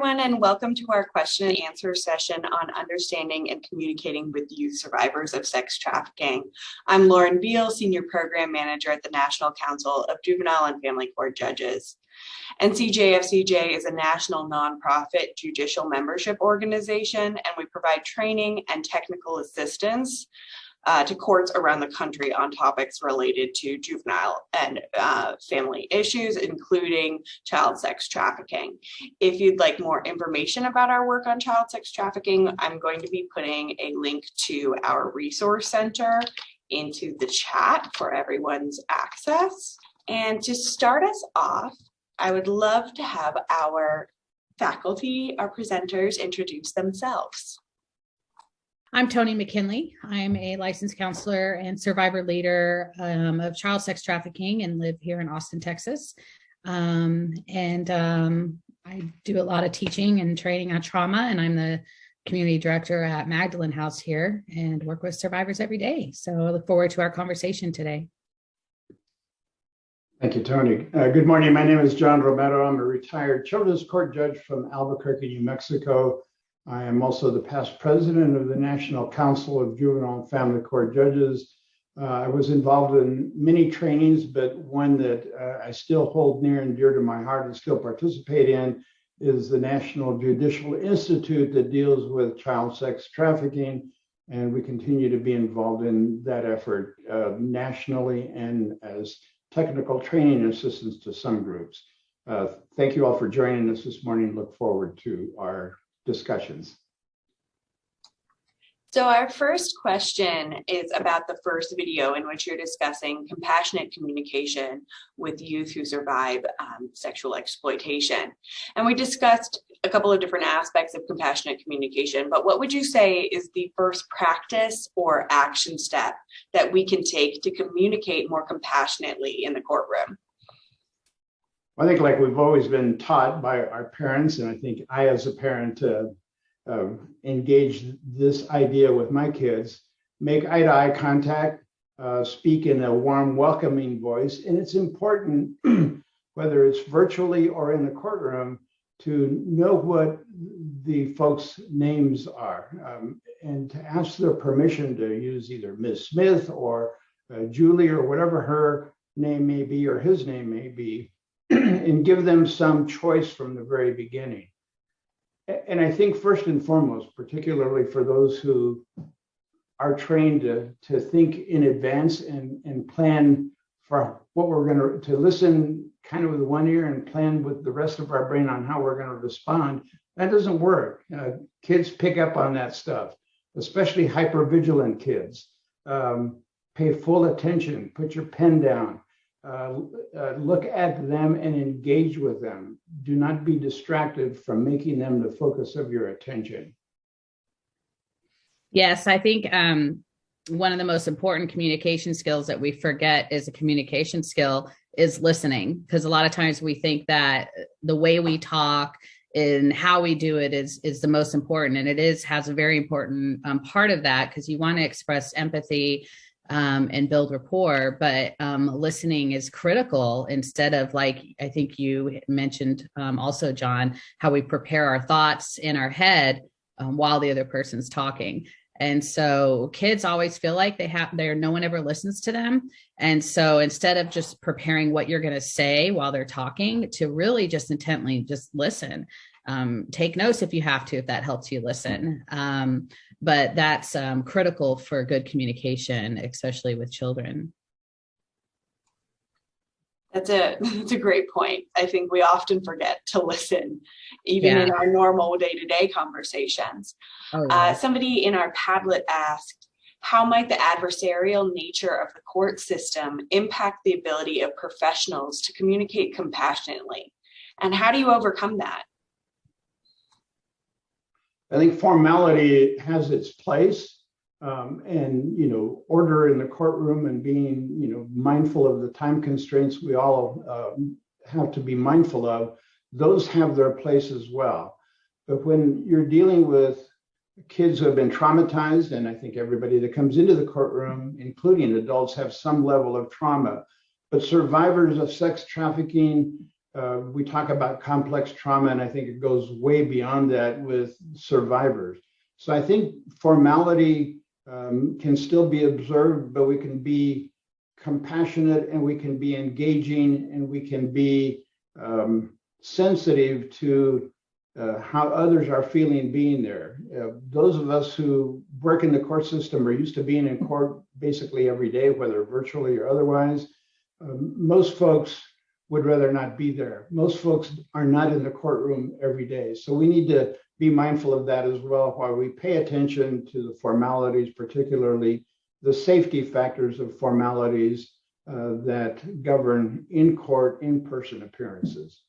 everyone, and welcome to our question and answer session on understanding and communicating with youth survivors of sex trafficking. I'm Lauren Beal, Senior Program Manager at the National Council of Juvenile and Family Court Judges. NCJFCJ is a national nonprofit judicial membership organization, and we provide training and technical assistance to courts around the country on topics related to juvenile and family issues, including child sex trafficking. If you'd like more information about our work on child sex trafficking, I'm going to be putting a link to our resource center into the chat for everyone's access. And to start us off, I would love to have our faculty, our presenters, introduce themselves. I'm Toni McKinley. I'm a licensed counselor and survivor leader of child sex trafficking and live here in Austin, Texas. I do a lot of teaching and training on trauma, and I'm the community director at Magdalene House here and work with survivors every day. So I look forward to our conversation today. Thank you, Toni. Good morning. My name is John Romero. I'm a retired children's court judge from Albuquerque, New Mexico. I am also the past president of the National Council of Juvenile and Family Court Judges. I was involved in many trainings, but one that I still hold near and dear to my heart and still participate in is the National Judicial Institute that deals with child sex trafficking. And we continue to be involved in that effort nationally and as technical training assistance to some groups. Thank you all for joining us this morning. Look forward to our discussions. So our first question is about the first video in which you're discussing compassionate communication with youth who survive sexual exploitation. And we discussed a couple of different aspects of compassionate communication, but what would you say is the first practice or action step that we can take to communicate more compassionately in the courtroom? I think like we've always been taught by our parents, and I think I as a parent engaged this idea with my kids, make eye-to-eye contact, speak in a warm, welcoming voice. And it's important, whether it's virtually or in the courtroom, to know what the folks' names are and to ask their permission to use either Ms. Smith or Julie or whatever her name may be or his name may be, and give them some choice from the very beginning. And I think first and foremost, particularly for those who are trained to think in advance and plan for what we're going to listen kind of with one ear and plan with the rest of our brain on how we're going to respond, that doesn't work. Kids pick up on that stuff, especially hypervigilant kids. Pay full attention, put your pen down. Look at them and engage with them. Do not be distracted from making them the focus of your attention. Yes, I think one of the most important communication skills that we forget is a communication skill is listening, because a lot of times we think that the way we talk and how we do it is the most important, and it has a very important part of that, because you want to express empathy and build rapport, but listening is critical. Instead of, like, I think you mentioned also, John, how we prepare our thoughts in our head while the other person's talking. And so kids always feel like no one ever listens to them. And so instead of just preparing what you're going to say while they're talking, to really just intently just listen. Take notes if you have to, if that helps you listen. But that's critical for good communication, especially with children. That's a great point. I think we often forget to listen, even in our normal day-to-day conversations. Oh, yeah. Somebody in our Padlet asked, how might the adversarial nature of the court system impact the ability of professionals to communicate compassionately? And how do you overcome that? I think formality has its place, and order in the courtroom and being mindful of the time constraints we all have to be mindful of. Those have their place as well. But when you're dealing with kids who have been traumatized, and I think everybody that comes into the courtroom, including adults, have some level of trauma, but survivors of sex trafficking we talk about complex trauma, and I think it goes way beyond that with survivors. So I think formality can still be observed, but we can be compassionate, and we can be engaging, and we can be sensitive to how others are feeling being there. Those of us who work in the court system are used to being in court basically every day, whether virtually or otherwise. Most folks would rather not be there. Most folks are not in the courtroom every day. So we need to be mindful of that as well while we pay attention to the formalities, particularly the safety factors of formalities that govern in court, in-person appearances.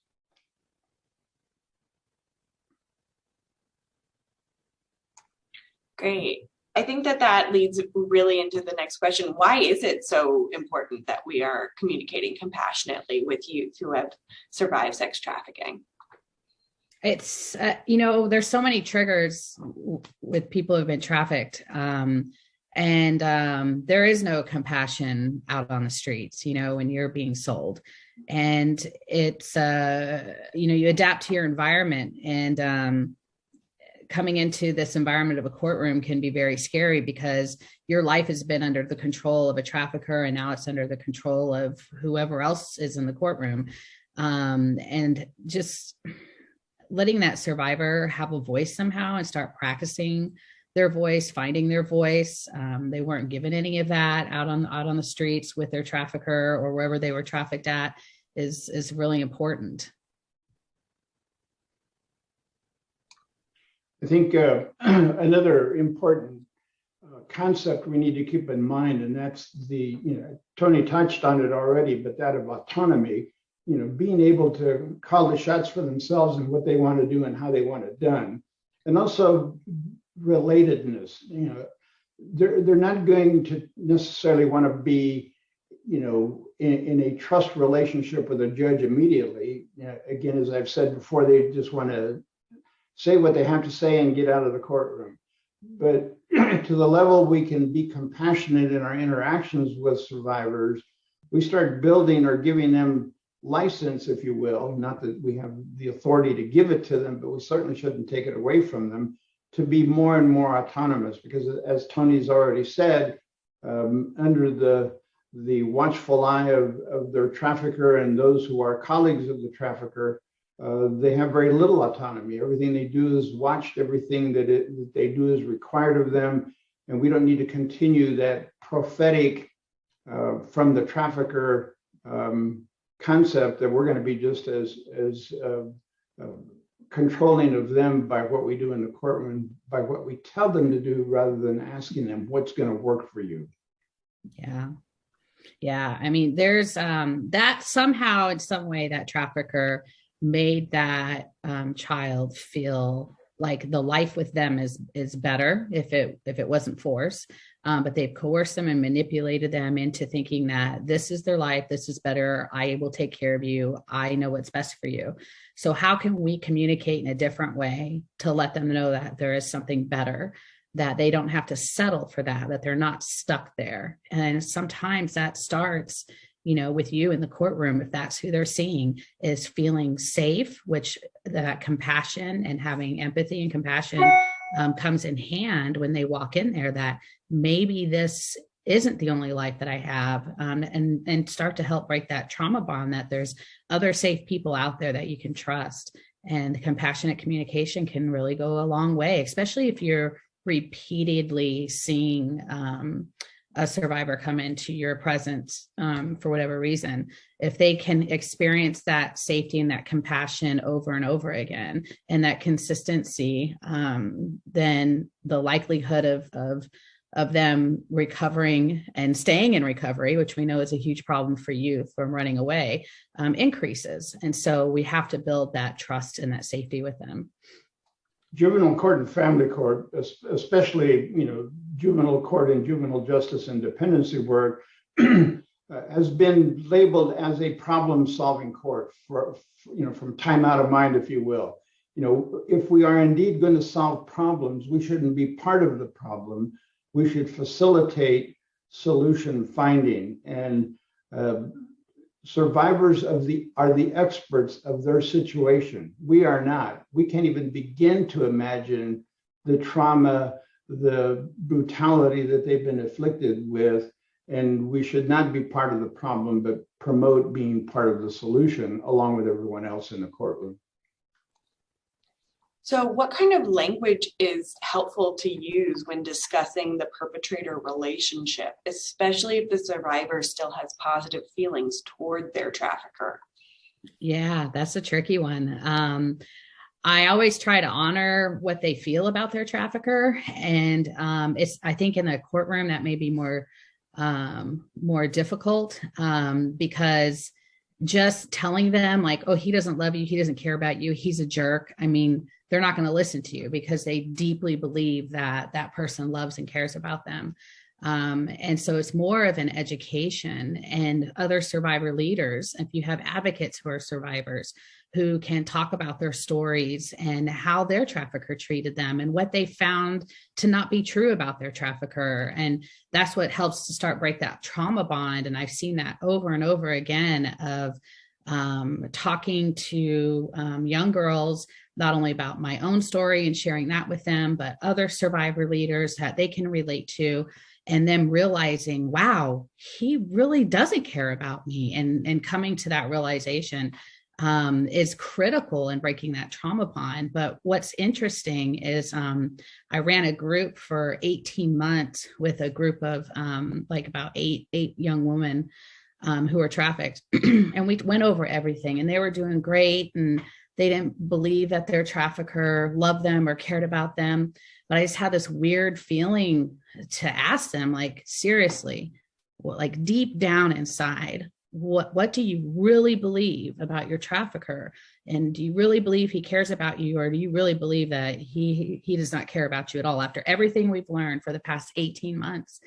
Great. I think that leads really into the next question. Why is it so important that we are communicating compassionately with youth who have survived sex trafficking? It's, there's so many triggers with people who've been trafficked. And there is no compassion out on the streets, when you're being sold. And it's, you adapt to your environment, and coming into this environment of a courtroom can be very scary because your life has been under the control of a trafficker, and now it's under the control of whoever else is in the courtroom. And just letting that survivor have a voice somehow and start practicing their voice, finding their voice. They weren't given any of that out on the streets with their trafficker or wherever they were trafficked at is really important. I think another important concept we need to keep in mind, and that's Toni touched on it already, but that of autonomy, being able to call the shots for themselves and what they want to do and how they want it done. And also relatedness, they're not going to necessarily want to be, in a trust relationship with a judge immediately. Again, as I've said before, they just want to say what they have to say and get out of the courtroom. But to the level we can be compassionate in our interactions with survivors, we start building or giving them license, if you will, not that we have the authority to give it to them, but we certainly shouldn't take it away from them, to be more and more autonomous. Because as Toni's already said, under the watchful eye of their trafficker and those who are colleagues of the trafficker, they have very little autonomy. Everything they do is watched. Everything that they do is required of them. And we don't need to continue that prophetic from the trafficker concept that we're going to be just as controlling of them by what we do in the courtroom, by what we tell them to do, rather than asking them what's going to work for you. Yeah. I mean, there's that somehow in some way that trafficker made that child feel like the life with them is better if it wasn't force, but they've coerced them and manipulated them into thinking that this is their life, this is better, I will take care of you, I know what's best for you. So how can we communicate in a different way to let them know that there is something better, that they don't have to settle for that they're not stuck there? And sometimes that starts with you in the courtroom, if that's who they're seeing, is feeling safe, which that compassion and having empathy and compassion comes in hand when they walk in there, that maybe this isn't the only life that I have, and start to help break that trauma bond, that there's other safe people out there that you can trust. And compassionate communication can really go a long way, especially if you're repeatedly seeing a survivor come into your presence for whatever reason. If they can experience that safety and that compassion over and over again, and that consistency, then the likelihood of them recovering and staying in recovery, which we know is a huge problem for youth from running away, increases. And so we have to build that trust and that safety with them. Juvenile court and family court, especially juvenile court and juvenile justice and dependency work, has been labeled as a problem-solving court for from time out of mind, if you will. If we are indeed going to solve problems, we shouldn't be part of the problem. We should facilitate solution finding. And survivors are the experts of their situation. We are not. We can't even begin to imagine the trauma, the brutality that they've been afflicted with. And we should not be part of the problem, but promote being part of the solution along with everyone else in the courtroom. So what kind of language is helpful to use when discussing the perpetrator relationship, especially if the survivor still has positive feelings toward their trafficker? Yeah, that's a tricky one. I always try to honor what they feel about their trafficker. And I think in the courtroom that may be more difficult because just telling them like, oh, he doesn't love you, he doesn't care about you, he's a jerk. I mean, they're not going to listen to you because they deeply believe that that person loves and cares about them. And so it's more of an education, and other survivor leaders, if you have advocates who are survivors who can talk about their stories and how their trafficker treated them and what they found to not be true about their trafficker. And that's what helps to start break that trauma bond. And I've seen that over and over again of talking to young girls, not only about my own story and sharing that with them, but other survivor leaders that they can relate to, and them realizing, wow, he really doesn't care about me. And coming to that realization is critical in breaking that trauma bond. But what's interesting is I ran a group for 18 months with a group of like about eight young women who were trafficked. And we went over everything, and they were doing great. And they didn't believe that their trafficker loved them or cared about them. But I just had this weird feeling to ask them, like, seriously, like deep down inside, what do you really believe about your trafficker? And do you really believe he cares about you? Or do you really believe that he does not care about you at all after everything we've learned for the past 18 months?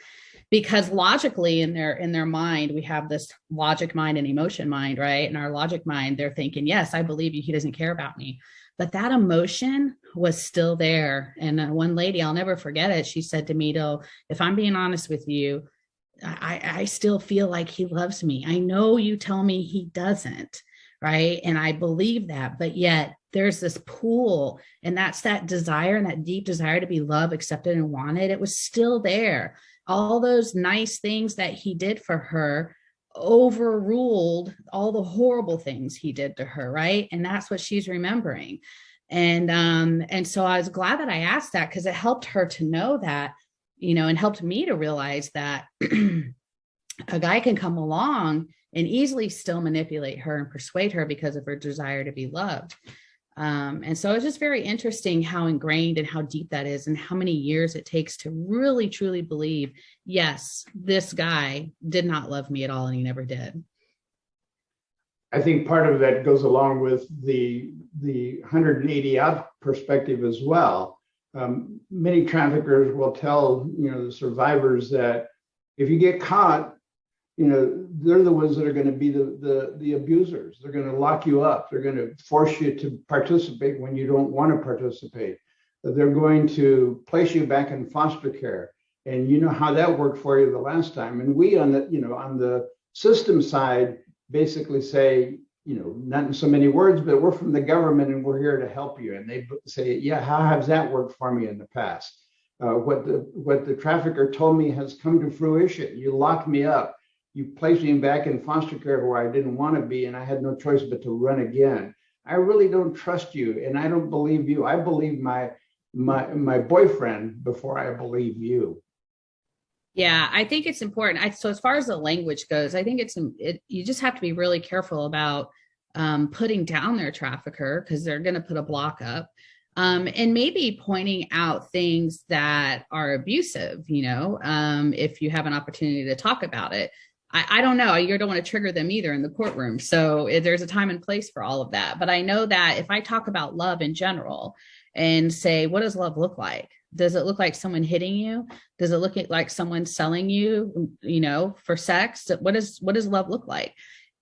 Because logically in their mind, we have this logic mind and emotion mind, right? In our logic mind, they're thinking, yes, I believe you, he doesn't care about me. But that emotion was still there. And one lady, I'll never forget it, she said to me, though, if I'm being honest with you, I still feel like he loves me. I know you tell me he doesn't, right? And I believe that, but yet there's this pull, and that's that desire, and that deep desire to be loved, accepted, and wanted. It was still there. All those nice things that he did for her overruled all the horrible things he did to her, right? And that's what she's remembering. And so I was glad that I asked that, because it helped her to know that, you know, and helped me to realize that a guy can come along and easily still manipulate her and persuade her because of her desire to be loved. And so it's just very interesting how ingrained and how deep that is, and how many years it takes to really, truly believe, yes, this guy did not love me at all, and he never did. I think part of that goes along with the 180 out perspective as well. Many traffickers will tell, the survivors that if you get caught, they're the ones that are going to be the abusers. They're going to lock you up. They're going to force you to participate when you don't want to participate. They're going to place you back in foster care. And you know how that worked for you the last time. And we on the system side basically say, not in so many words, but we're from the government and we're here to help you. And they say, yeah, how has that worked for me in the past? What the trafficker told me has come to fruition. You locked me up. You placed me back in foster care where I didn't want to be, and I had no choice but to run again. I really don't trust you, and I don't believe you. I believe my boyfriend before I believe you. Yeah, I think it's important. So as far as the language goes, I think you just have to be really careful about putting down their trafficker, because they're going to put a block up. And maybe pointing out things that are abusive, if you have an opportunity to talk about it. I don't know. You don't want to trigger them either in the courtroom. So there's a time and place for all of that. But I know that if I talk about love in general and say, what does love look like? Does it look like someone hitting you? Does it look like someone selling you, for sex? What does love look like?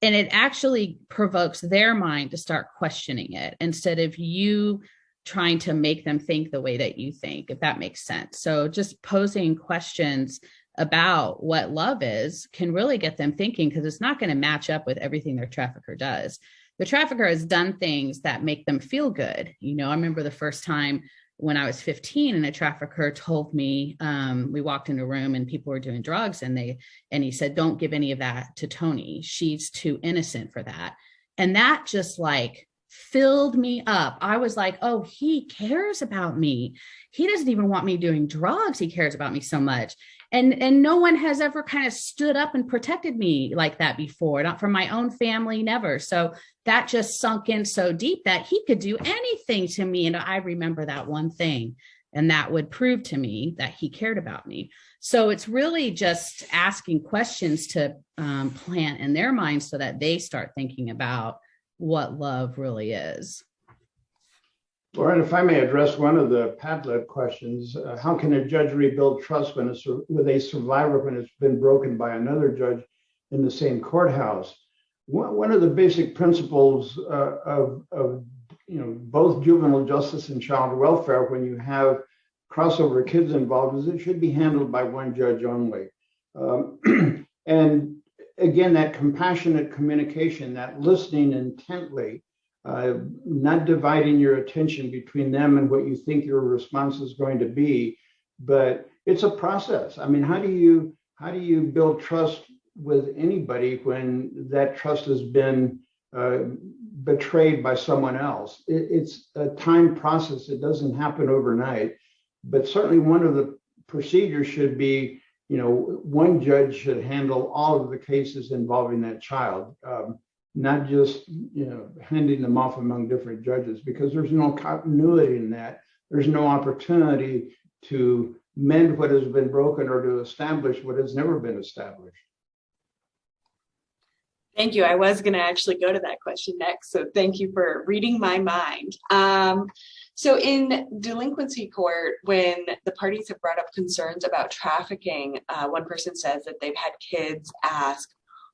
And it actually provokes their mind to start questioning it, instead of you trying to make them think the way that you think, if that makes sense. So just posing questions about what love is can really get them thinking, because it's not going to match up with everything their trafficker does. The trafficker has done things that make them feel good. I remember the first time when I was 15 and a trafficker told me, we walked in a room and people were doing drugs, and he said, "Don't give any of that to Toni. She's too innocent for that." And that just like filled me up. I was like, oh, he cares about me. He doesn't even want me doing drugs. He cares about me so much. And no one has ever kind of stood up and protected me like that before, not from my own family, never. So that just sunk in so deep that he could do anything to me. And I remember that one thing, and that would prove to me that he cared about me. So it's really just asking questions to plant in their minds so that they start thinking about what love really is. Lauren, if I may address one of the Padlet questions, how can a judge rebuild trust with a survivor when it's been broken by another judge in the same courthouse? One of the basic principles of both juvenile justice and child welfare, when you have crossover kids involved, is it should be handled by one judge only. And again, that compassionate communication, that listening intently, not dividing your attention between them and what you think your response is going to be, but it's a process. I mean, how do you build trust with anybody when that trust has been betrayed by someone else? It's a time process. It doesn't happen overnight, but certainly one of the procedures should be, one judge should handle all of the cases involving that child. Not just handing them off among different judges, because there's no continuity in that. There's no opportunity to mend what has been broken or to establish what has never been established. Thank you. I was going to actually go to that question next, so thank you for reading my mind. So in delinquency court, when the parties have brought up concerns about trafficking, one person says that they've had kids ask,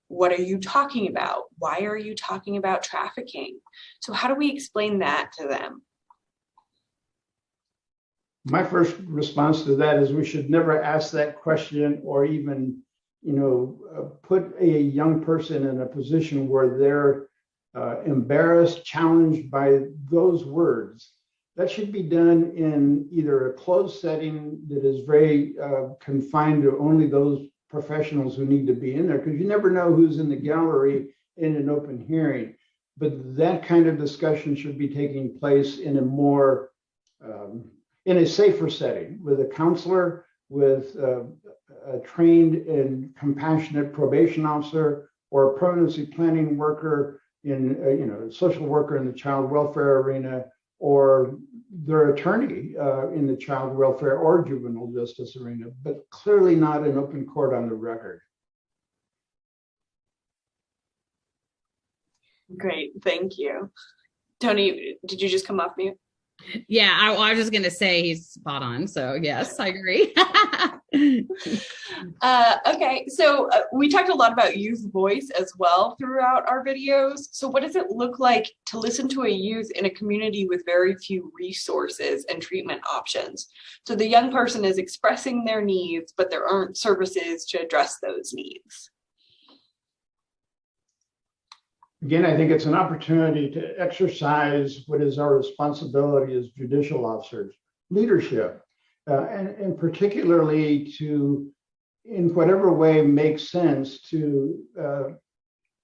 "What are you talking about? Why are you talking about trafficking?" So how do we explain that to them? My first response to that is we should never ask that question, or even, put a young person in a position where they're embarrassed, challenged by those words. That should be done in either a closed setting that is very confined to only those professionals who need to be in there, because you never know who's in the gallery in an open hearing. But that kind of discussion should be taking place in a more, in a safer setting, with a counselor, with a trained and compassionate probation officer, or a permanency planning worker in, a social worker in the child welfare arena, or their attorney in the child welfare or juvenile justice arena, but clearly not an open court on the record. Great, thank you. Toni, did you just come off mute? Yeah, I was just going to say he's spot on. So yes, I agree. Okay, so we talked a lot about youth voice as well throughout our videos. So what does it look like to listen to a youth in a community with very few resources and treatment options? So the young person is expressing their needs, but there aren't services to address those needs. Again, I think it's an opportunity to exercise what is our responsibility as judicial officers: leadership, and particularly to, in whatever way makes sense, to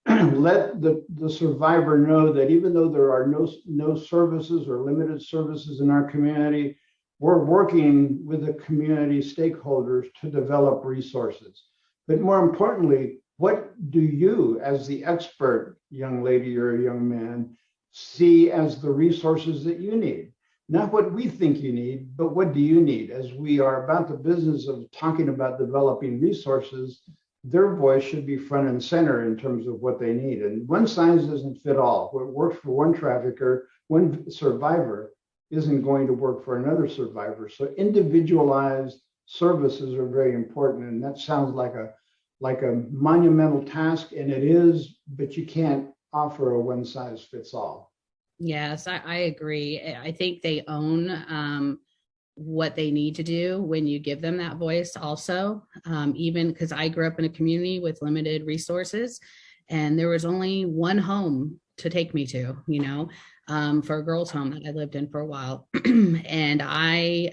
let the survivor know that even though there are no services or limited services in our community, we're working with the community stakeholders to develop resources. But more importantly, what do you, as the expert young lady or young man, see as the resources that you need? Not what we think you need, but what do you need? As we are about the business of talking about developing resources, their voice should be front and center in terms of what they need. And one size doesn't fit all. What works for one trafficker, one survivor, isn't going to work for another survivor. So individualized services are very important. And that sounds like a monumental task, and it is, but you can't offer a one size fits all. Yes, I agree. I think they own what they need to do when you give them that voice also. Even because I grew up in a community with limited resources, and there was only one home to take me to, for a girls' home that I lived in for a while. And I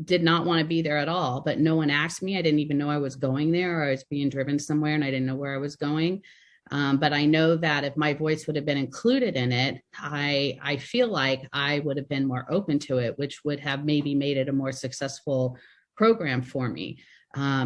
did not want to be there at all, but no one asked me. I didn't even know I was going there, or I was being driven somewhere and I didn't know where I was going. But I know that if my voice would have been included in it, I feel like I would have been more open to it, which would have maybe made it a more successful program for me.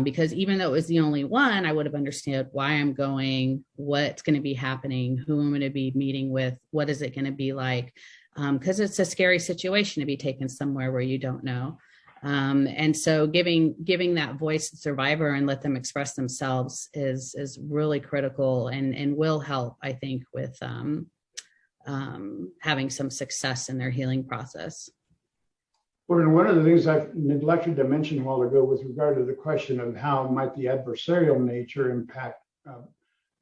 Because even though it was the only one, I would have understood why I'm going, what's going to be happening, who I'm going to be meeting with, what is it going to be like? Because it's a scary situation to be taken somewhere where you don't know. And so giving that voice to survivor and let them express themselves is really critical and will help, I think, with having some success in their healing process. Well, one of the things I've neglected to mention a while ago with regard to the question of how might the adversarial nature impact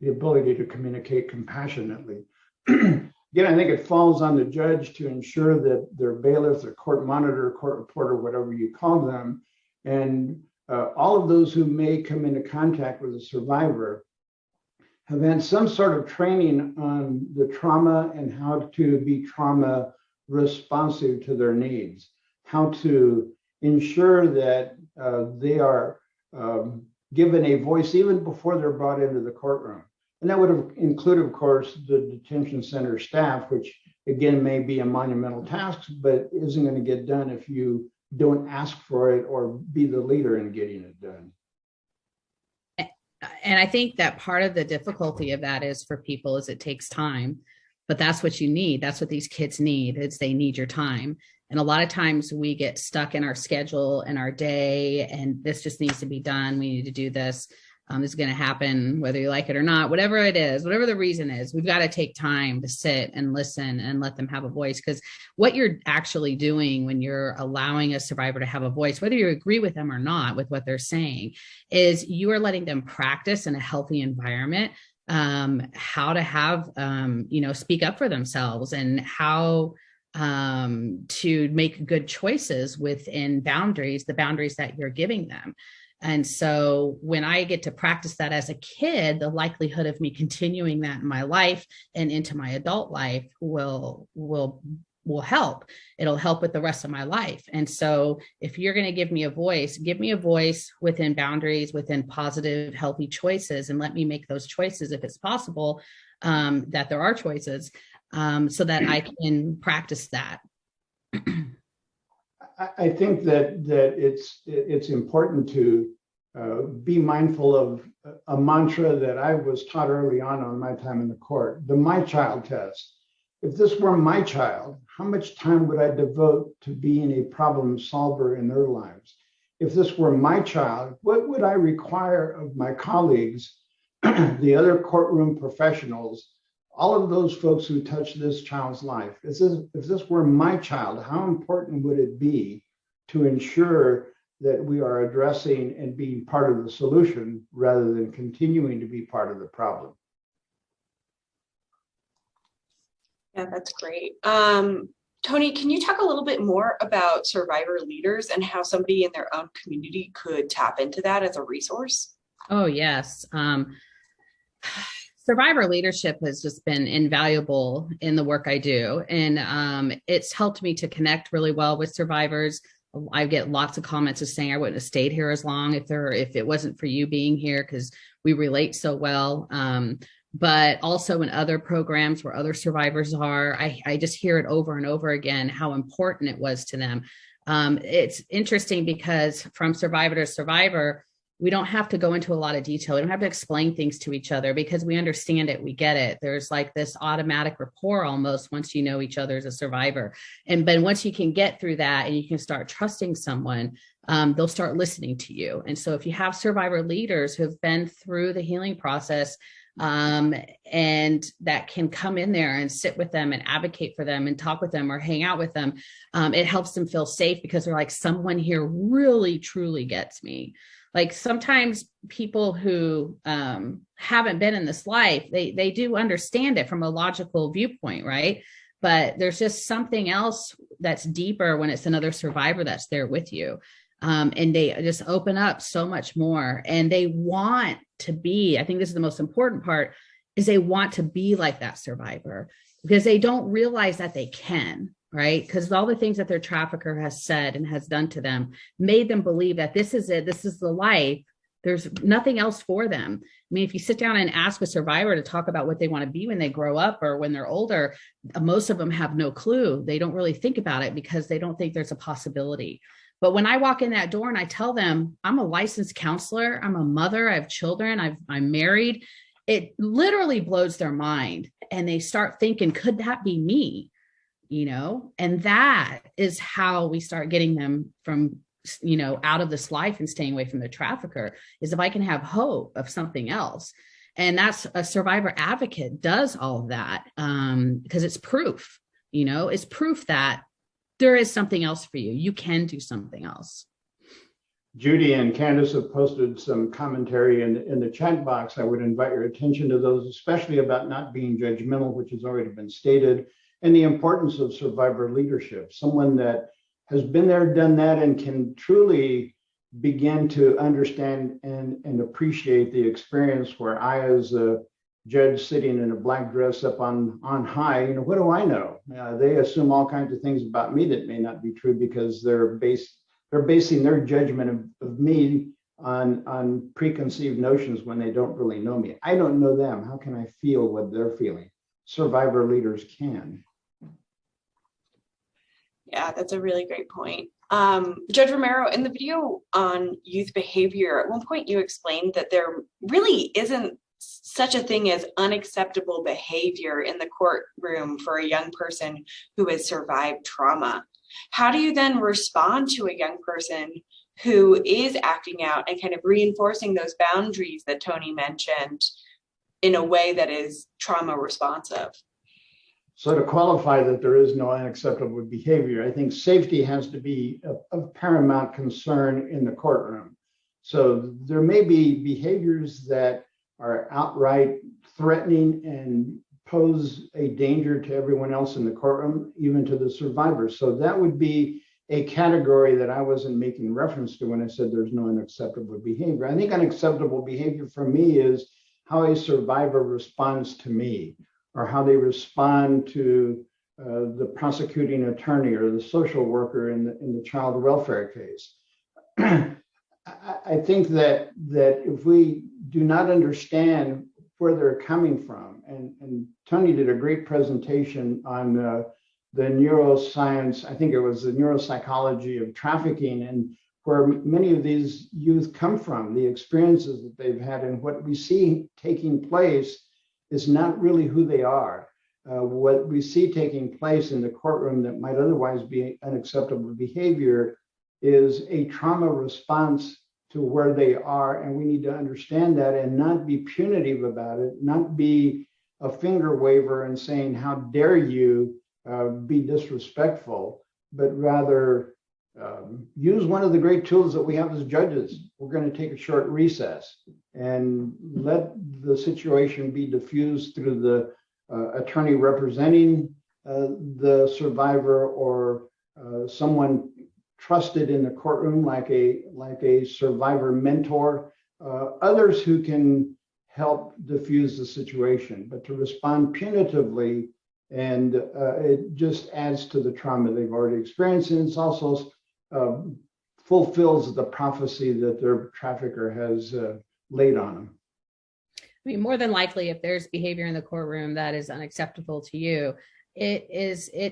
the ability to communicate compassionately. Again, I think it falls on the judge to ensure that their bailiff, their court monitor, court reporter, whatever you call them, and all of those who may come into contact with a survivor have had some sort of training on the trauma and how to be trauma responsive to their needs, how to ensure that they are given a voice even before they're brought into the courtroom. And that would have included, of course, the detention center staff, which again may be a monumental task, but isn't going to get done if you don't ask for it or be the leader in getting it done. And I think that part of the difficulty of that is for people is it takes time, but that's what you need. That's what these kids need, is they need your time. And a lot of times we get stuck in our schedule and our day, and this just needs to be done. We need to do this. This is going to happen, whether you like it or not, whatever it is, whatever the reason is, we've got to take time to sit and listen and let them have a voice. Because what you're actually doing when you're allowing a survivor to have a voice, whether you agree with them or not with what they're saying, is you are letting them practice in a healthy environment, how to have, speak up for themselves and how to make good choices within boundaries, the boundaries that you're giving them. And so when I get to practice that as a kid, the likelihood of me continuing that in my life and into my adult life will help. It'll help with the rest of my life. And so if you're going to give me a voice within boundaries, within positive, healthy choices, and let me make those choices if it's possible, that there are choices, so that I can practice that. I think that it's important to be mindful of a mantra that I was taught early on my time in the court, the my child test. If this were my child, how much time would I devote to being a problem solver in their lives? If this were my child, what would I require of my colleagues, the other courtroom professionals, all of those folks who touch this child's life? If this were my child, how important would it be to ensure that we are addressing and being part of the solution rather than continuing to be part of the problem? Yeah, that's great. Toni, can you talk a little bit more about survivor leaders and how somebody in their own community could tap into that as a resource? Oh, yes. Survivor leadership has just been invaluable in the work I do. And it's helped me to connect really well with survivors. I get lots of comments of saying I wouldn't have stayed here as long if it wasn't for you being here, because we relate so well. But also in other programs where other survivors are, I just hear it over and over again, how important it was to them. It's interesting because from survivor to survivor, we don't have to go into a lot of detail. We don't have to explain things to each other because we understand it. We get it. There's like this automatic rapport almost once you know each other as a survivor. But once you can get through that and you can start trusting someone, they'll start listening to you. And so if you have survivor leaders who have been through the healing process, and that can come in there and sit with them and advocate for them and talk with them or hang out with them, it helps them feel safe because they're like, someone here really, truly gets me. Like sometimes people who haven't been in this life, they do understand it from a logical viewpoint, right? but there's just something else that's deeper when it's another survivor that's there with you. And they just open up so much more, and they want to be, I think this is the most important part, is they want to be like that survivor, because they don't realize that they can, right? Because all the things that their trafficker has said and has done to them made them believe that this is it, this is the life. There's nothing else for them. I mean, if you sit down and ask a survivor to talk about what they want to be when they grow up or when they're older, most of them have no clue. They don't really think about it because they don't think there's a possibility. But when I walk in that door and I tell them I'm a licensed counselor, I'm a mother, I have children, I'm married, it literally blows their mind. And they start thinking, could that be me? You know, and that is how we start getting them from, you know, out of this life and staying away from the trafficker, is if I can have hope of something else. And that's a survivor advocate does all of that, because it's proof, you know, it's proof that there is something else for you. You can do something else. Judy and Candace have posted some commentary in the chat box. I would invite your attention to those, especially about not being judgmental, which has already been stated, and the importance of survivor leadership. Someone that has been there, done that, and can truly begin to understand and appreciate the experience, where I, as a judge sitting in a black dress up on high, you know, what do I know? They assume all kinds of things about me that may not be true, because they're basing their judgment of me on preconceived notions when they don't really know me. I don't know them. How can I feel what they're feeling? Survivor leaders can. Yeah, that's a really great point. Judge Romero, in the video on youth behavior, at one point you explained that there really isn't such a thing as unacceptable behavior in the courtroom for a young person who has survived trauma. How do you then respond to a young person who is acting out and kind of reinforcing those boundaries that Toni mentioned in a way that is trauma responsive? So to qualify that there is no unacceptable behavior, I think safety has to be of paramount concern in the courtroom. So there may be behaviors that are outright threatening and pose a danger to everyone else in the courtroom, even to the survivors. So that would be a category that I wasn't making reference to when I said there's no unacceptable behavior. I think unacceptable behavior for me is how a survivor responds to me, or how they respond to the prosecuting attorney or the social worker in the child welfare case. I think that if we do not understand where they're coming from, and Toni did a great presentation on the neuroscience, I think it was the neuropsychology of trafficking, and where many of these youth come from, the experiences that they've had, and what we see taking place is not really who they are. What we see taking place in the courtroom that might otherwise be unacceptable behavior is a trauma response to where they are, and we need to understand that and not be punitive about it, not be a finger waver and saying, how dare you be disrespectful, but rather use one of the great tools that we have as judges. We're going to take a short recess and let the situation be diffused through the attorney representing the survivor, or someone trusted in the courtroom, like a survivor mentor, others who can help diffuse the situation. But to respond punitively, and it just adds to the trauma they've already experienced, and it's also fulfills the prophecy that their trafficker has laid on them. I mean, more than likely, if there's behavior in the courtroom that is unacceptable to you,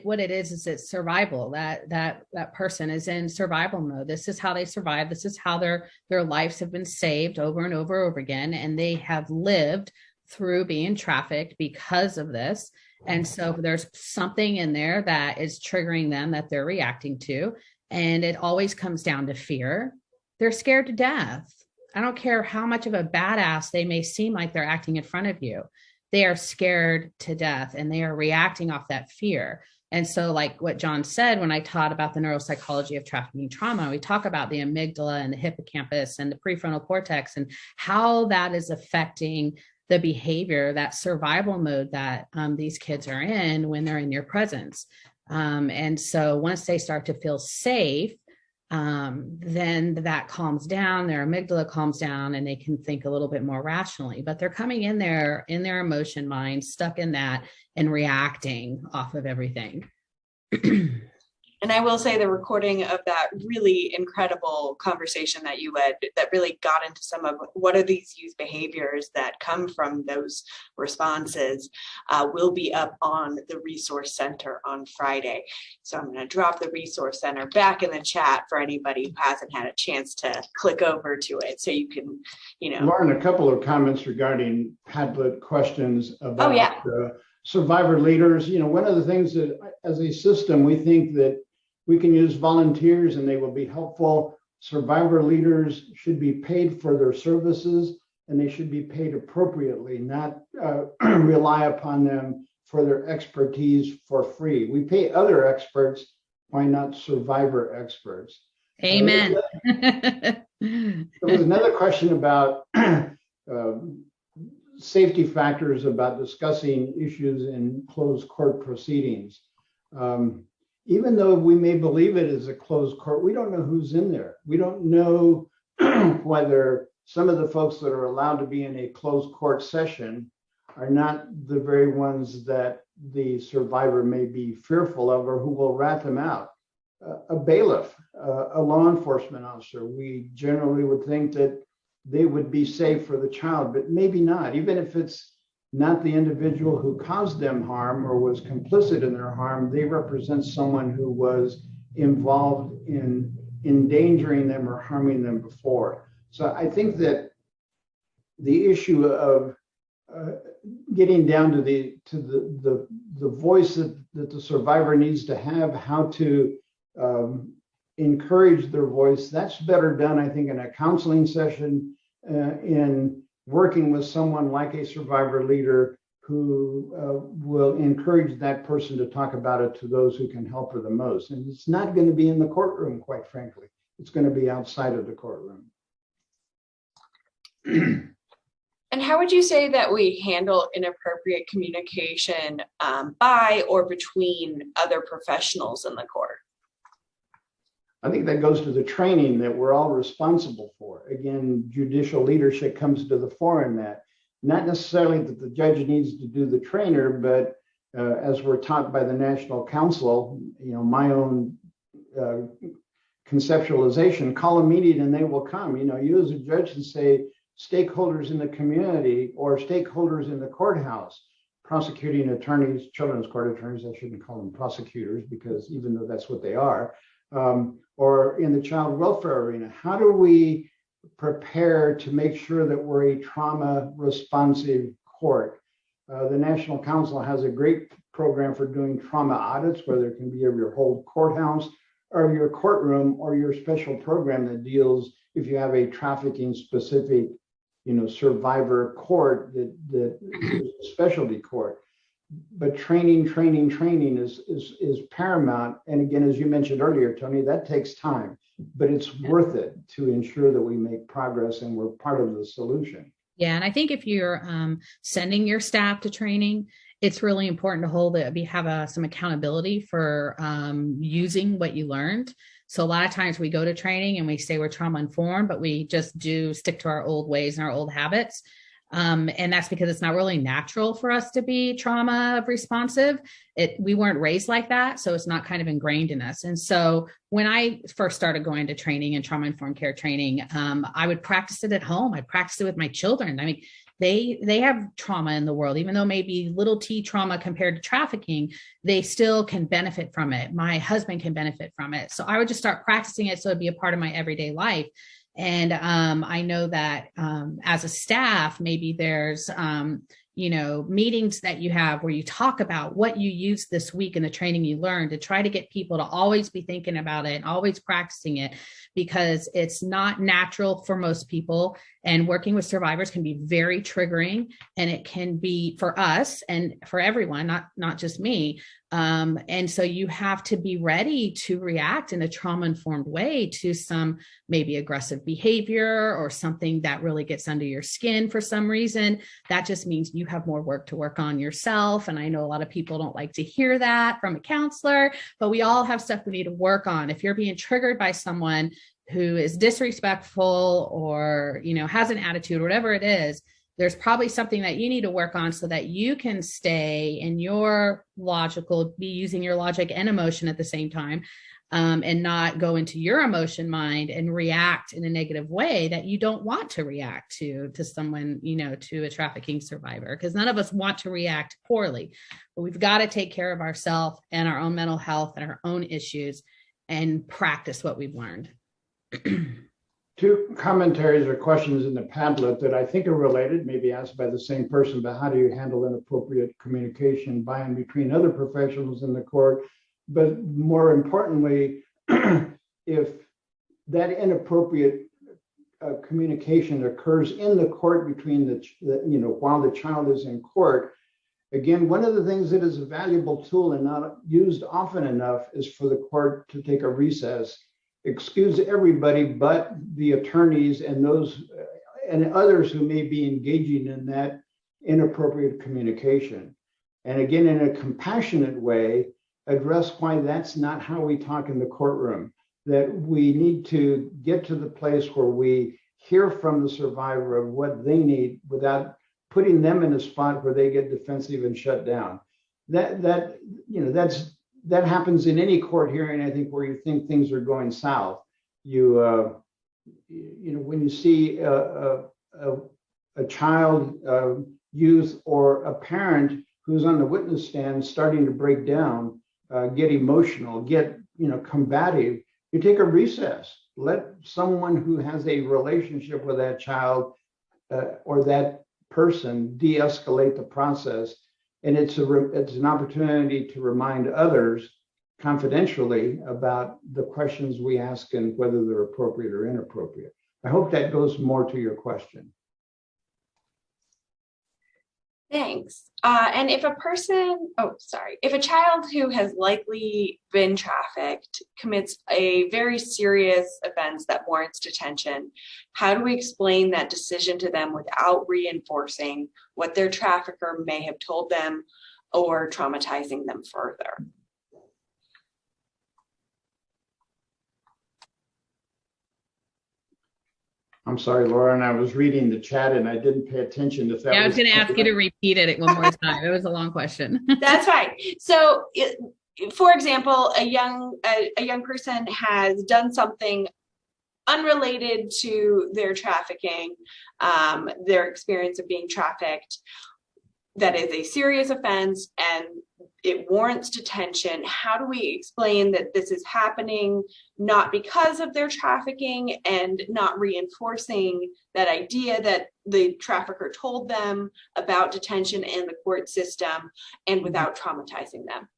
what it is it's survival. That person is in survival mode. This is how they survive. This is how their lives have been saved over and over again, and they have lived through being trafficked because of this. And so there's something in there that is triggering them that they're reacting to, and it always comes down to fear. They're scared to death. I don't care how much of a badass they may seem like they're acting in front of you. They are scared to death, and they are reacting off that fear. And so, like what John said, when I taught about the neuropsychology of trafficking trauma, we talk about the amygdala and the hippocampus and the prefrontal cortex and how that is affecting the behavior, that survival mode that these kids are in when they're in your presence. And so once they start to feel safe, then that calms down, their amygdala calms down, and they can think a little bit more rationally. But they're coming in there in their emotion mind, stuck in that and reacting off of everything. And I will say the recording of that really incredible conversation that you led that really got into some of what are these youth behaviors that come from those responses will be up on the Resource Center on Friday. So I'm going to drop the Resource Center back in the chat for anybody who hasn't had a chance to click over to it. So you can, Lauren, a couple of comments regarding Padlet questions about survivor leaders. One of the things that as a system, we think that we can use volunteers and they will be helpful. Survivor leaders should be paid for their services and they should be paid appropriately, not rely upon them for their expertise for free. We pay other experts, why not survivor experts? Amen. There was another question about safety factors about discussing issues in closed court proceedings. Even though we may believe it is a closed court, we don't know who's in there. We don't know whether some of the folks that are allowed to be in a closed court session are not the very ones that the survivor may be fearful of or who will rat them out. A bailiff, a law enforcement officer, we generally would think that they would be safe for the child, but maybe not. Even if it's not the individual who caused them harm or was complicit in their harm, they represent someone who was involved in endangering them or harming them before. So I think that the issue of getting down to the voice that the survivor needs to have, how to encourage their voice, that's better done, I think, in a counseling session, in working with someone like a survivor leader who will encourage that person to talk about it to those who can help her the most. And it's not going to be in the courtroom, quite frankly. It's going to be outside of the courtroom. And how would you say that we handle inappropriate communication by or between other professionals in the court? I think that goes to the training that we're all responsible for. Again, judicial leadership comes to the fore in that. Not necessarily that the judge needs to do the trainer, but as we're taught by the National Council, my own conceptualization, call a meeting and they will come. You as a judge can say stakeholders in the community or stakeholders in the courthouse, prosecuting attorneys, children's court attorneys, I shouldn't call them prosecutors because even though that's what they are, or in the child welfare arena, how do we prepare to make sure that we're a trauma responsive court? The National Council has a great program for doing trauma audits, whether it can be of your whole courthouse or your courtroom or your special program that deals, if you have a trafficking specific, survivor court that is a specialty court. But training is paramount. And again, as you mentioned earlier, Toni, that takes time, but it's worth it to ensure that we make progress and we're part of the solution. Yeah. And I think if you're sending your staff to training, it's really important to hold it, have some accountability for using what you learned. So a lot of times we go to training and we say we're trauma informed, but we just stick to our old ways and our old habits. And that's because it's not really natural for us to be trauma responsive. We weren't raised like that. So it's not kind of ingrained in us. And so when I first started going to training and trauma informed care training, I would practice it at home. I'd practice it with my children. I mean, they have trauma in the world, even though maybe little t trauma compared to trafficking, they still can benefit from it. My husband can benefit from it. So I would just start practicing it so it'd be a part of my everyday life. And I know that as a staff, maybe there's, meetings that you have where you talk about what you used this week and the training you learned to try to get people to always be thinking about it and always practicing it, because it's not natural for most people. And working with survivors can be very triggering, and it can be for us and for everyone, not just me, And so you have to be ready to react in a trauma-informed way to some maybe aggressive behavior or something that really gets under your skin for some reason. That just means you have more work to work on yourself. And I know a lot of people don't like to hear that from a counselor, but we all have stuff we need to work on. If you're being triggered by someone who is disrespectful or, has an attitude, whatever it is, there's probably something that you need to work on so that you can stay in your be using your logic and emotion at the same time, and not go into your emotion mind and react in a negative way that you don't want to react to someone, to a trafficking survivor, because none of us want to react poorly, but we've got to take care of ourselves and our own mental health and our own issues and practice what we've learned. Two commentaries or questions in the Padlet that I think are related, maybe asked by the same person, but how do you handle inappropriate communication by and between other professionals in the court? But more importantly, if that inappropriate communication occurs in the court between while the child is in court, again, one of the things that is a valuable tool and not used often enough is for the court to take a recess, excuse everybody but the attorneys and those and others who may be engaging in that inappropriate communication. And again, in a compassionate way, address why that's not how we talk in the courtroom, that we need to get to the place where we hear from the survivor of what they need without putting them in a spot where they get defensive and shut down. That happens in any court hearing, I think, where you think things are going south. When you see a child, youth, or a parent who's on the witness stand starting to break down, get emotional, get combative, you take a recess. Let someone who has a relationship with that child or that person de-escalate the process. And it's an opportunity to remind others confidentially about the questions we ask and whether they're appropriate or inappropriate. I hope that goes more to your question. Thanks. And if a child who has likely been trafficked commits a very serious offense that warrants detention, how do we explain that decision to them without reinforcing what their trafficker may have told them or traumatizing them further? I'm sorry, Lauren, I was reading the chat and I didn't pay attention if that I was going to ask you to repeat it one more time. It was a long question. That's right. So, for example, a young person has done something unrelated to their trafficking, their experience of being trafficked, that is a serious offense and it warrants detention. How do we explain that this is happening not because of their trafficking and not reinforcing that idea that the trafficker told them about detention and the court system and without traumatizing them?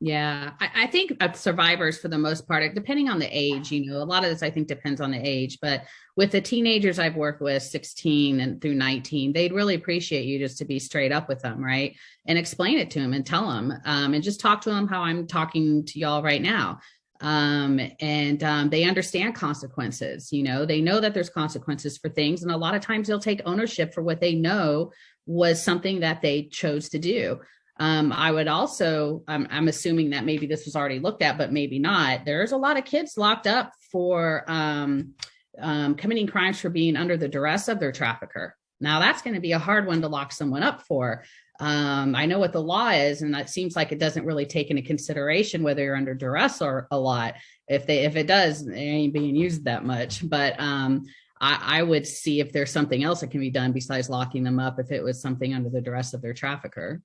Yeah, I think survivors, for the most part, depending on the age, a lot of this, I think, depends on the age. But with the teenagers I've worked with, 16 and through 19, they'd really appreciate you just to be straight up with them, right? And explain it to them and tell them and just talk to them how I'm talking to y'all right now. They understand consequences. They know that there's consequences for things. And a lot of times they'll take ownership for what they know was something that they chose to do. I would also, I'm assuming that maybe this was already looked at, but maybe not. There's a lot of kids locked up for committing crimes for being under the duress of their trafficker. Now, that's going to be a hard one to lock someone up for. I know what the law is, and that seems like it doesn't really take into consideration whether you're under duress or a lot. If it does, it ain't being used that much. But I would see if there's something else that can be done besides locking them up if it was something under the duress of their trafficker.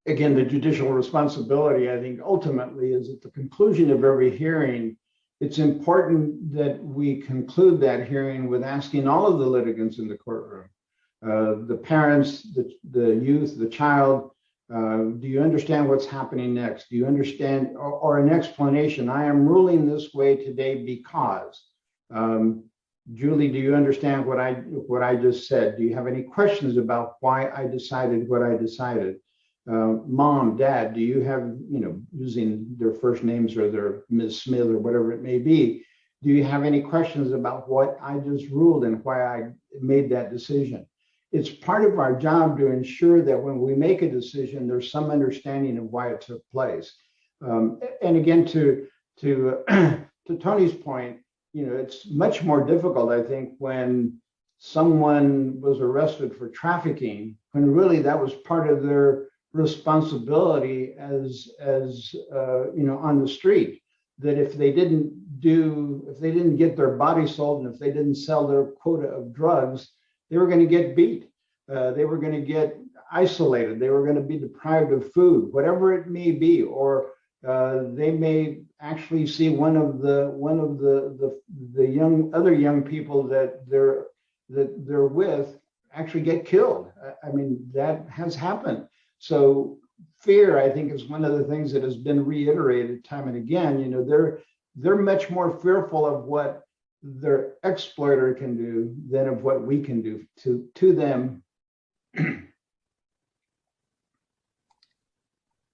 Again, the judicial responsibility, I think, ultimately is at the conclusion of every hearing. It's important that we conclude that hearing with asking all of the litigants in the courtroom, the parents, the youth, the child, do you understand what's happening next? Do you understand, or an explanation? I am ruling this way today because. Julie, do you understand what I just said? Do you have any questions about why I decided what I decided? Mom, Dad, do you have, using their first names or their Ms. Smith or whatever it may be, do you have any questions about what I just ruled and why I made that decision? It's part of our job to ensure that when we make a decision, there's some understanding of why it took place. And again, to Toni's point, it's much more difficult, I think, when someone was arrested for trafficking, when really that was part of their responsibility as on the street, that if they didn't get their body sold and if they didn't sell their quota of drugs, they were going to get beat. They were going to get isolated. They were going to be deprived of food, whatever it may be, or they may actually see one of the other young people that they're with actually get killed. I mean, that has happened. So fear, I think, is one of the things that has been reiterated time and again. They're much more fearful of what their exploiter can do than of what we can do to them.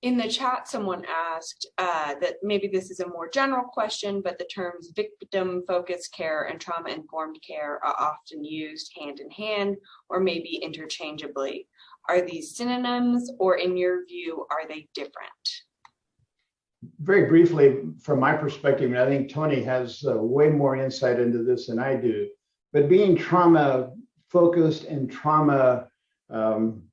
In the chat, someone asked that maybe this is a more general question, but the terms victim-focused care and trauma-informed care are often used hand in hand or maybe interchangeably. Are these synonyms, or in your view, are they different? Very briefly, from my perspective, and I think Toni has way more insight into this than I do, but being trauma-focused and trauma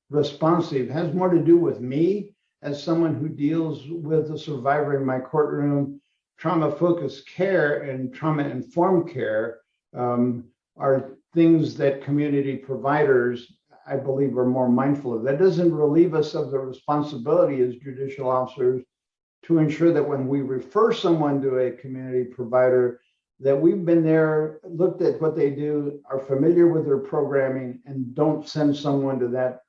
responsive has more to do with me as someone who deals with a survivor in my courtroom. Trauma-focused care and trauma-informed care are things that community providers, I believe, are more mindful of. That doesn't relieve us of the responsibility as judicial officers to ensure that when we refer someone to a community provider, that we've been there, looked at what they do, are familiar with their programming, and don't send someone to that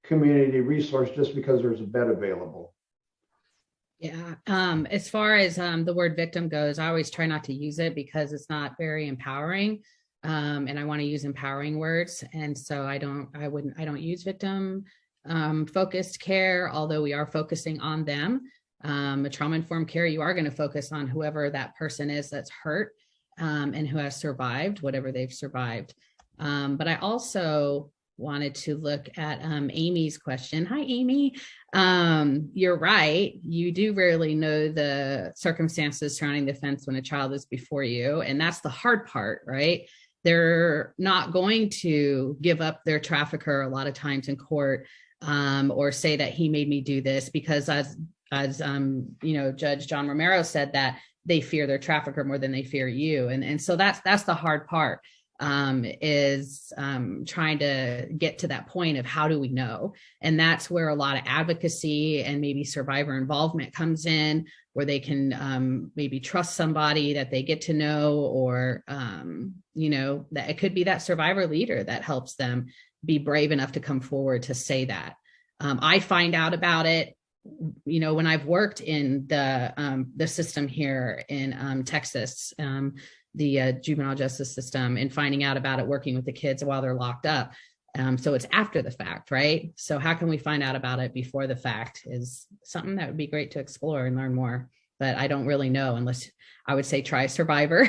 community resource just because there's a bed available. Yeah. As far as the word victim goes, I always try not to use it because it's not very empowering. And I want to use empowering words. And so I don't use victim focused care, although we are focusing on them. A trauma-informed care, you are going to focus on whoever that person is that's hurt and who has survived, whatever they've survived. But I also wanted to look at Amy's question. Hi, Amy. You're right. You do rarely know the circumstances surrounding the offense when a child is before you. And that's the hard part, right? They're not going to give up their trafficker a lot of times in court or say that he made me do this, because as Judge John Romero said, that they fear their trafficker more than they fear you. And so that's the hard part. Is trying to get to that point of how do we know? And that's where a lot of advocacy and maybe survivor involvement comes in, where they can maybe trust somebody that they get to know, or, that it could be that survivor leader that helps them be brave enough to come forward to say that. I find out about it, when I've worked in the system here in Texas, the juvenile justice system, and finding out about it working with the kids while they're locked up. So it's after the fact, right? So how can we find out about it before the fact is something that would be great to explore and learn more. But I don't really know, unless I would say try Survivor.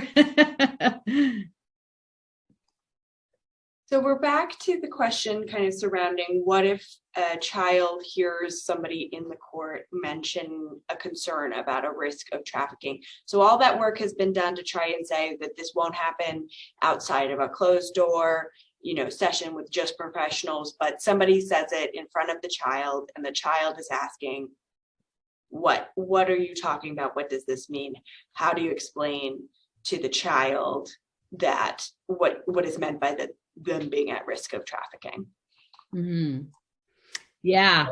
So we're back to the question kind of surrounding what if a child hears somebody in the court mention a concern about a risk of trafficking. So all that work has been done to try and say that this won't happen outside of a closed door, session with just professionals, but somebody says it in front of the child and the child is asking, what are you talking about? What does this mean? How do you explain to the child that what is meant by them being at risk of trafficking? Mm-hmm. Yeah.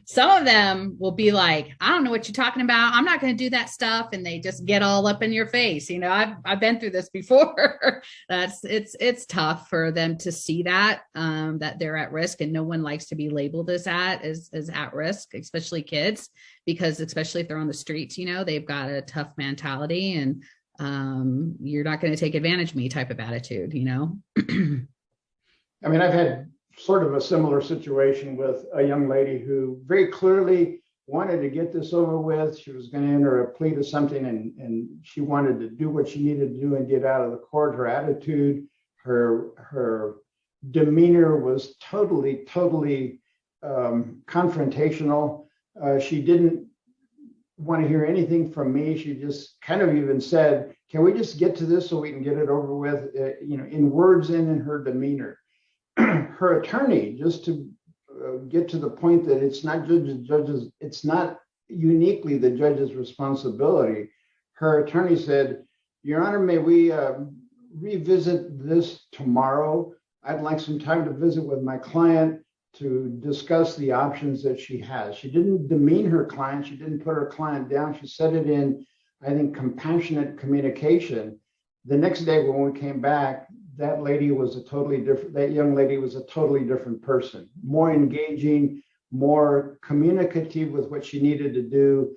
Some of them will be like, I don't know what you're talking about. I'm not going to do that stuff. And they just get all up in your face. I've been through this before. It's tough for them to see that they're at risk, and no one likes to be labeled as at risk, especially kids, because especially if they're on the streets, they've got a tough mentality, and you're not going to take advantage of me type of attitude, I mean, I've had sort of a similar situation with a young lady who very clearly wanted to get this over with. She was going to enter a plea to something, and she wanted to do what she needed to do and get out of the court. Her attitude, her demeanor was totally confrontational. She didn't want to hear anything from me. She just kind of even said, "Can we just get to this so we can get it over with?" In words and in her demeanor. Her attorney, just to get to the point that it's not judges, it's not uniquely the judge's responsibility. Her attorney said, "Your Honor, may we revisit this tomorrow? I'd like some time to visit with my client to discuss the options that she has." She didn't demean her client. She didn't put her client down. She said it in, I think, compassionate communication. The next day when we came back, that young lady was a totally different person, more engaging, more communicative with what she needed to do.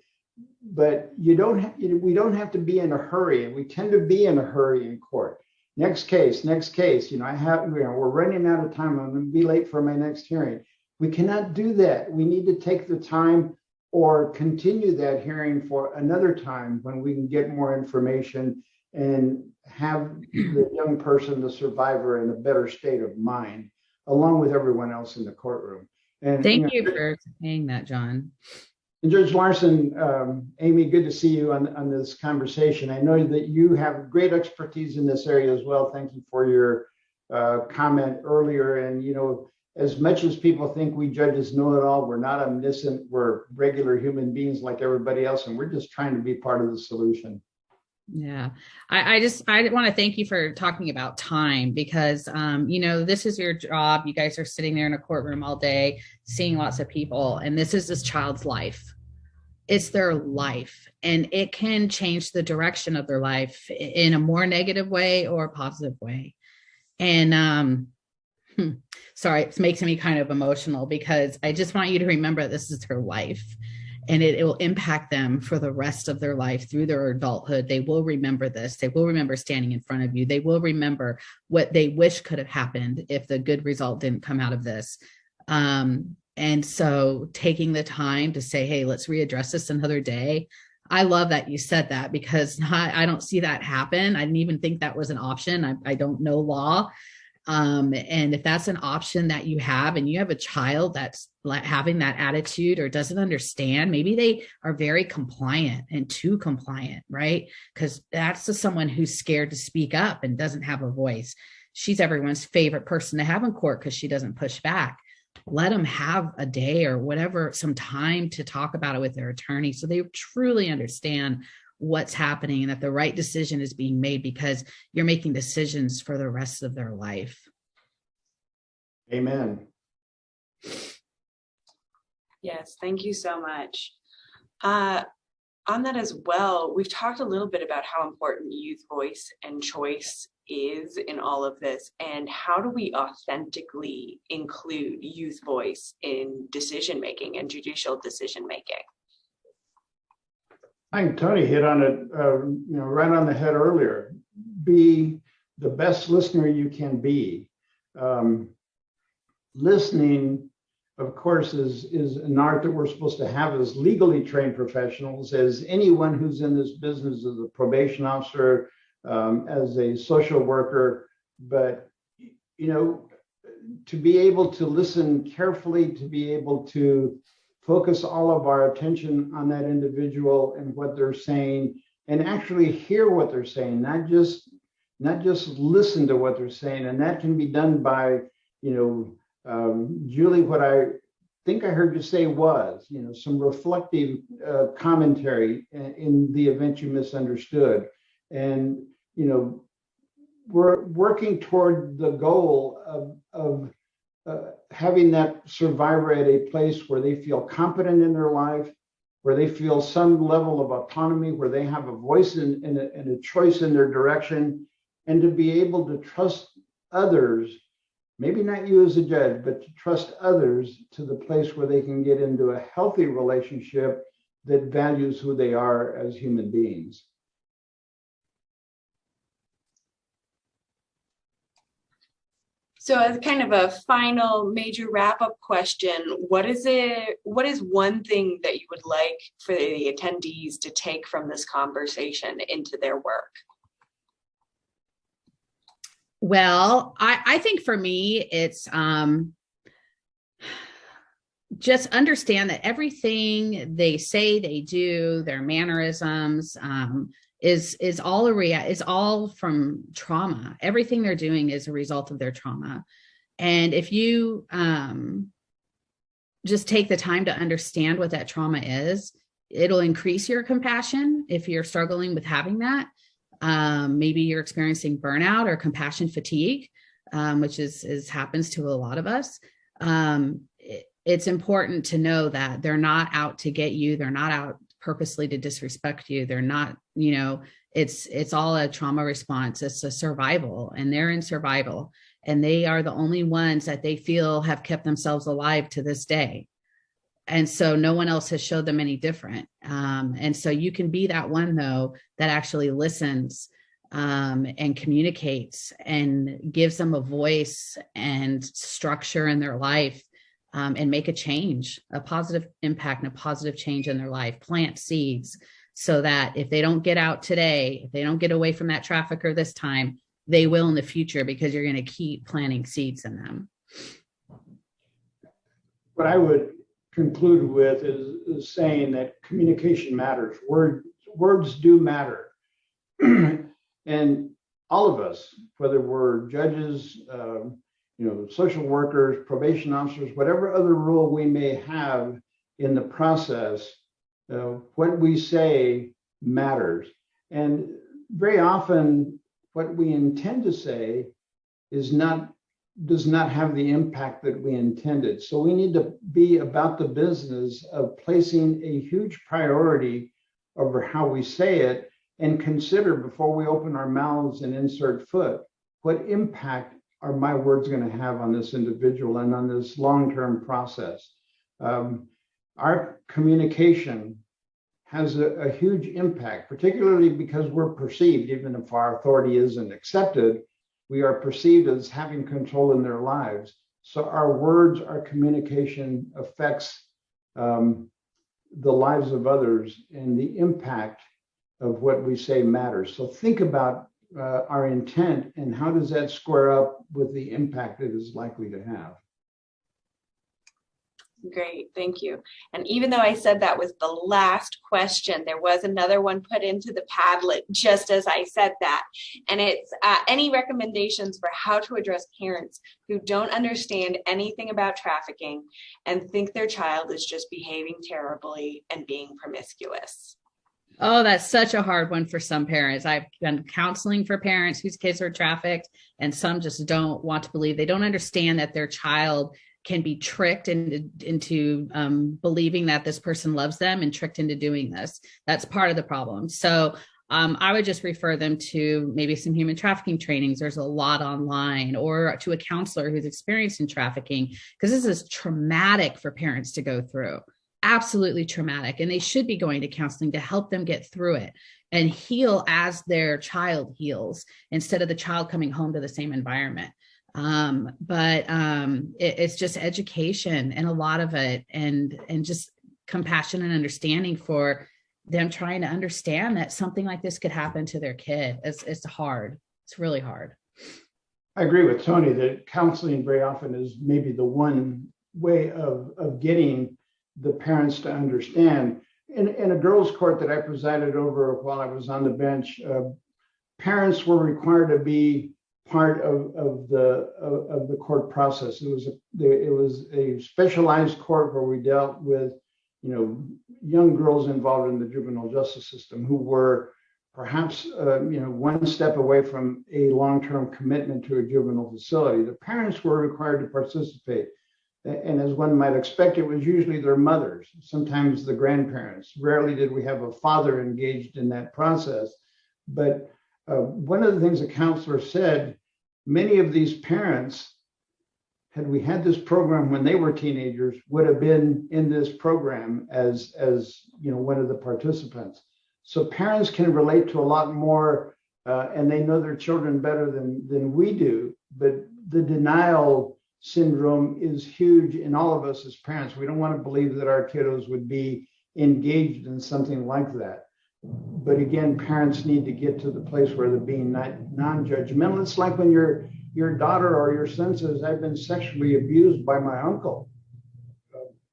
But we don't have to be in a hurry, and we tend to be in a hurry in court. Next case. We're running out of time. I'm going to be late for my next hearing. We cannot do that. We need to take the time or continue that hearing for another time when we can get more information and have the young person, the survivor, in a better state of mind, along with everyone else in the courtroom. And thank you for saying that, John. And Judge Larson, Amy, good to see you on this conversation. I know that you have great expertise in this area as well. Thank you for your comment earlier. And, as much as people think we judges know it all, we're not omniscient. We're regular human beings like everybody else, and we're just trying to be part of the solution. Yeah, I want to thank you for talking about time, because, this is your job. You guys are sitting there in a courtroom all day, seeing lots of people, and this is this child's life. It's their life, and it can change the direction of their life in a more negative way or a positive way. And, sorry, it makes me kind of emotional, because I just want you to remember this is their life. And it will impact them for the rest of their life through their adulthood. They will remember this. They will remember standing in front of you. They will remember what they wish could have happened if the good result didn't come out of this. And so taking the time to say, hey, let's readdress this another day. I love that you said that, because I don't see that happen. I didn't even think that was an option. I don't know law. And if that's an option that you have, and you have a child that's having that attitude or doesn't understand, maybe they are very compliant and too compliant, right? Because that's to someone who's scared to speak up and doesn't have a voice. She's everyone's favorite person to have in court because she doesn't push back. Let them have a day or whatever, some time to talk about it with their attorney, so they truly understand what's happening and that the right decision is being made, because you're making decisions for the rest of their life. Amen. Yes, thank you so much. On that as well, we've talked a little bit about how important youth voice and choice is in all of this, and how do we authentically include youth voice in decision making and judicial decision making? I think Toni hit on it, right on the head earlier. Be the best listener you can be. Listening, of course, is an art that we're supposed to have as legally trained professionals, as anyone who's in this business, as a probation officer, as a social worker. But, to be able to listen carefully, to be able to focus all of our attention on that individual and what they're saying, and actually hear what they're saying, not just listen to what they're saying. And that can be done by, Julie, what I think I heard you say was, some reflective commentary in the event you misunderstood. And, we're working toward the goal of having that survivor at a place where they feel competent in their life, where they feel some level of autonomy, where they have a voice and a choice in their direction, and to be able to trust others, maybe not you as a judge, but to trust others to the place where they can get into a healthy relationship that values who they are as human beings. So as kind of a final major wrap-up question, what is one thing that you would like for the attendees to take from this conversation into their work? Well, I think for me, it's just understand that everything they say, they do, their mannerisms, is all from trauma. Everything they're doing is a result of their trauma. And if you just take the time to understand what that trauma is, it'll increase your compassion if you're struggling with having that. Maybe you're experiencing burnout or compassion fatigue, which is happens to a lot of us. It's important to know that they're not out to get you. They're not out purposely to disrespect you. They're not, it's all a trauma response. It's a survival, and they're in survival, and they are the only ones that they feel have kept themselves alive to this day. And so no one else has showed them any different. And so you can be that one, though, that actually listens and communicates and gives them a voice and structure in their life, and make a change, a positive impact and a positive change in their life. Plant seeds so that if they don't get out today, if they don't get away from that trafficker this time, they will in the future, because you're going to keep planting seeds in them. What I would conclude with is saying that communication matters. Words do matter. And all of us, whether we're judges, social workers, probation officers, whatever other role we may have in the process, what we say matters. And very often what we intend to say does not have the impact that we intended. So we need to be about the business of placing a huge priority over how we say it, and consider before we open our mouths and insert foot, what impact are my words going to have on this individual and on this long-term process. Our communication has a huge impact, particularly because we're perceived, even if our authority isn't accepted, we are perceived as having control in their lives. So our words, our communication affects the lives of others, and the impact of what we say matters. So think about our intent, and how does that square up with the impact it is likely to have. Great, thank you. And even though I said that was the last question, there was another one put into the Padlet just as I said that. And it's any recommendations for how to address parents who don't understand anything about trafficking and think their child is just behaving terribly and being promiscuous? Oh, that's such a hard one for some parents. I've done counseling for parents whose kids are trafficked, and some just don't want to believe. They don't understand that their child can be tricked into believing that this person loves them, and tricked into doing this. That's part of the problem. So I would just refer them to maybe some human trafficking trainings. There's a lot online, or to a counselor who's experienced in trafficking, because this is traumatic for parents to go through. Absolutely traumatic. And they should be going to counseling to help them get through it and heal as their child heals, instead of the child coming home to the same environment. It's just education, and a lot of it, and just compassion and understanding for them, trying to understand that something like this could happen to their kid. It's hard. It's really hard. I agree with Toni that counseling very often is maybe the one way of getting the parents to understand. In a girls' court that I presided over while I was on the bench, parents were required to be part of the court process. It was a specialized court where we dealt with young girls involved in the juvenile justice system who were perhaps one step away from a long-term commitment to a juvenile facility. The parents were required to participate. And as one might expect, it was usually their mothers, sometimes the grandparents. Rarely did we have a father engaged in that process. But one of the things a counselor said, many of these parents, had we had this program when they were teenagers, would have been in this program as one of the participants. So parents can relate to a lot more, and they know their children better than we do. But the denial syndrome is huge in all of us as parents. We don't want to believe that our kiddos would be engaged in something like that. But again, parents need to get to the place where they're being non-judgmental. It's like when your daughter or your son says, I've been sexually abused by my uncle.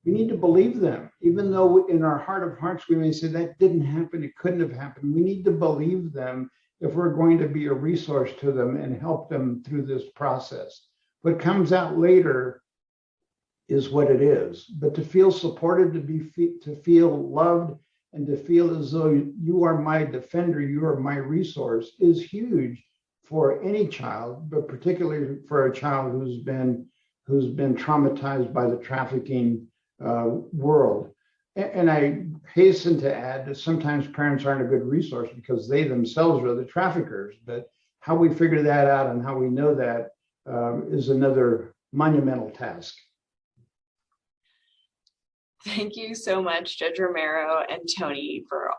We need to believe them, even though in our heart of hearts, we may say that didn't happen, it couldn't have happened. We need to believe them if we're going to be a resource to them and help them through this process. What comes out later is what it is. But to feel supported, to feel loved, and to feel as though you are my defender, you are my resource, is huge for any child, but particularly for a child who's been traumatized by the trafficking world. And I hasten to add that sometimes parents aren't a good resource because they themselves are the traffickers. But how we figure that out and how we know that is another monumental task. Thank you so much, Judge Romero and Toni, for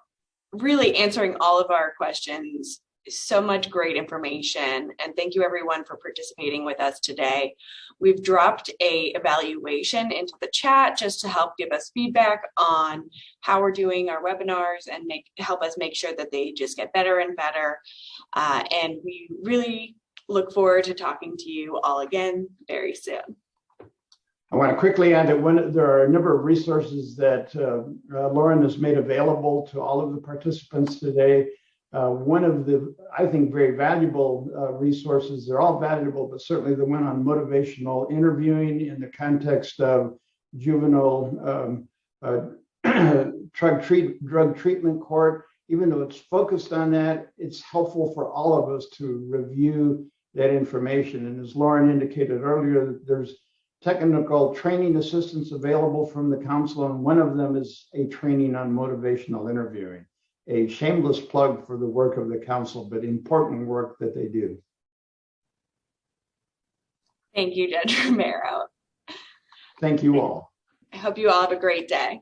really answering all of our questions. So much great information. And thank you everyone for participating with us today. We've dropped a evaluation into the chat just to help give us feedback on how we're doing our webinars and help us make sure that they just get better and better. And we really look forward to talking to you all again very soon. I want to quickly add that there are a number of resources that Lauren has made available to all of the participants today. One of the, I think, very valuable resources, they're all valuable, but certainly the one on motivational interviewing in the context of juvenile drug treatment court. Even though it's focused on that, it's helpful for all of us to review that information. And as Lauren indicated earlier, there's technical training assistance available from the council, and one of them is a training on motivational interviewing. A shameless plug for the work of the council, but important work that they do. Thank you, Judge Romero. Thank you all. I hope you all have a great day.